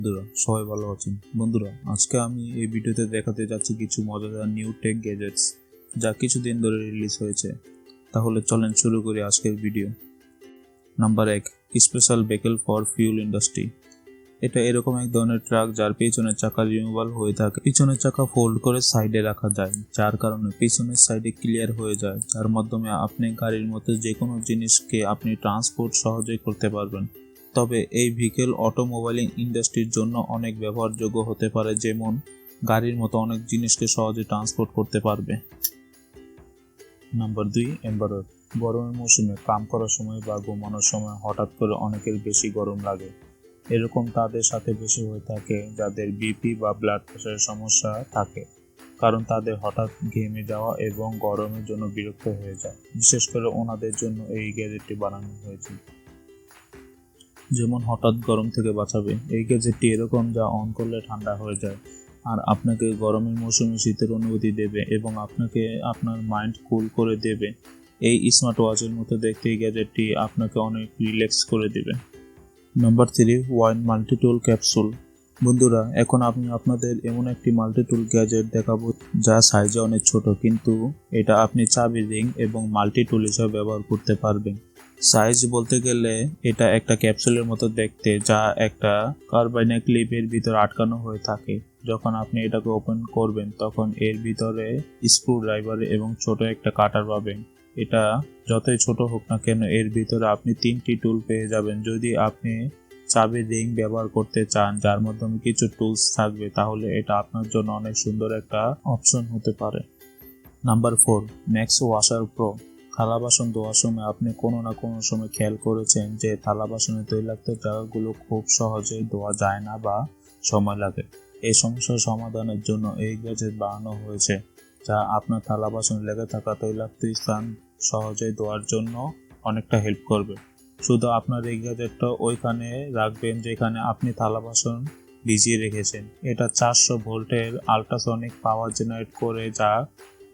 বন্ধুরা সবাই ভালো আছেন। বন্ধুরা আজকে আমি এই ভিডিওতে দেখাতে যাচ্ছি কিছু মজাদার নিউ টেক গ্যাজেটস যা কিছুদিন ধরে রিলিজ হয়েছে। তাহলে চলেন শুরু করি আজকের video. Number 1, special vehicle for fuel industry. এটা এরকম এক ধরনের ট্রাক যার পিছনের চাকা রিমুভাল হয়ে থাকে। পিছনের চাকা ফোল্ড করে সাইডে রাখা যায়, যার কারণে পিছনের সাইডে ক্লিয়ার হয়ে যায়, যার মাধ্যমে আপনি গাড়ির মতো যে কোনো জিনিসকে আপনি ট্রান্সপোর্ট সহজেই করতে পারবেন। তবে এই ভেহিকেল অটোমোবাইল ইন্ডাস্ট্রির জন্য অনেক ব্যবহারযোগ্য হতে পারে, যেমন গাড়ির মতো অনেক জিনিসকে সহজে ট্রান্সপোর্ট করতে পারবে। নাম্বার 2, এম্বারর। গরমের মৌসুমে কাম করার সময় বা ঘুমানোর সময় হঠাৎ করে অনেকের বেশি গরম লাগে। এরকম তাদের সাথে বেশি হয়ে থাকে যাদের বিপি বা ব্লাড প্রেশারের সমস্যা থাকে, কারণ তাদের হঠাৎ ঘেমে যাওয়া এবং গরমের জন্য বিরক্ত হয়ে যায়। বিশেষ করে ওনাদের জন্য এই গ্যাজেটটি বানানো হয়েছে, যেমন হঠাৎ গরম থেকে বাঁচাবে। এই গ্যাজেটটি এরকম যা অন করলে ঠান্ডা হয়ে যায় আর আপনাকে গরমের মৌসুমে শীতের অনুভূতি দেবে এবং আপনাকে আপনার মাইন্ড কুল করে দেবে। এই স্মার্ট ওয়াচের মতো দেখতে এই গ্যাজেটটি আপনাকে অনেক রিল্যাক্স করে দেবে। Number 3, wine multitool capsule. বন্ধুরা এখন আমি আপনাদের এমন একটি মাল্টিটুল গ্যাজেট দেখাবো যা সাইজে অনেক ছোট, কিন্তু এটা আপনি চাবি রিং এবং মাল্টিটুল হিসেবে ব্যবহার করতে পারবেন। সাইজ বলতে গেলে এটা একটা ক্যাপসুলের মতো দেখতে, যা একটা কার্বাইনা ক্লিপের ভিতরে আটকানো হয়ে থাকে। যখন আপনি এটাকে ওপেন করবেন তখন এর ভিতরে স্ক্রু ড্রাইভার এবং ছোট একটা কাটার পাবেন। এটা যতই ছোট হোক না কেন, এর ভিতরে আপনি 3টি টুল পেয়ে যাবেন। যদি আপনি চাবির রিং ব্যবহার করতে চান যার মাধ্যমে কিছু টুলস থাকবে, তাহলে এটা আপনার জন্য অনেক সুন্দর একটা অপশন হতে পারে। Number 4, max washer pro. থালা বাসন ধোয়ার সময় আপনি কোনো না কোনো সময় খেয়াল করেছেন যে থালা বাসনের তৈলাক্ত জায়গাগুলো খুব সহজে ধোয়া যায় না বা সময় লাগে। এই সমস্যার সমাধানের জন্য এই গ্যাজেট বানানো হয়েছে, যা আপনার থালা বাসনে লেগে থাকা তৈলাক্ত স্থান সহজেই ধোয়ার জন্য অনেকটা হেল্প করবে। শুধু আপনার এই গ্যাজেটটা ওইখানে রাখবেন যেখানে আপনি থালা বাসন ভিজিয়ে রেখেছেন। এটা 400 ভোল্টের আল্ট্রাসনিক পাওয়ার জেনারেট করে, যা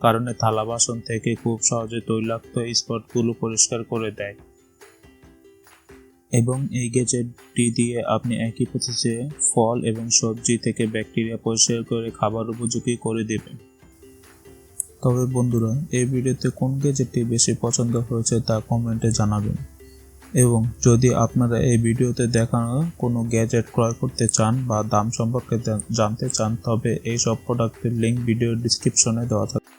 কারণে থালা বাসন থেকে খুব সহজে তৈলাক্ত স্পটগুলো পরিষ্কার করে দেয়। এবং এই গ্যাজেটটি দিয়ে আপনি একই প্রসেসে ফল এবং সবজি থেকে ব্যাকটেরিয়া পরিষ্কার করে খাবার উপযোগী করে দেবেন। তবে বন্ধুরা এই ভিডিওতে কোন গ্যাজেটটি বেশি পছন্দ হয়েছে তা কমেন্টে জানাবেন। এবং যদি আপনারা এই ভিডিওতে দেখানো কোনো গ্যাজেট ক্রয় করতে চান বা দাম সম্পর্কে জানতে চান, তবে এই সব প্রোডাক্টের লিঙ্ক ভিডিওর ডিসক্রিপশনে দেওয়া থাকবে।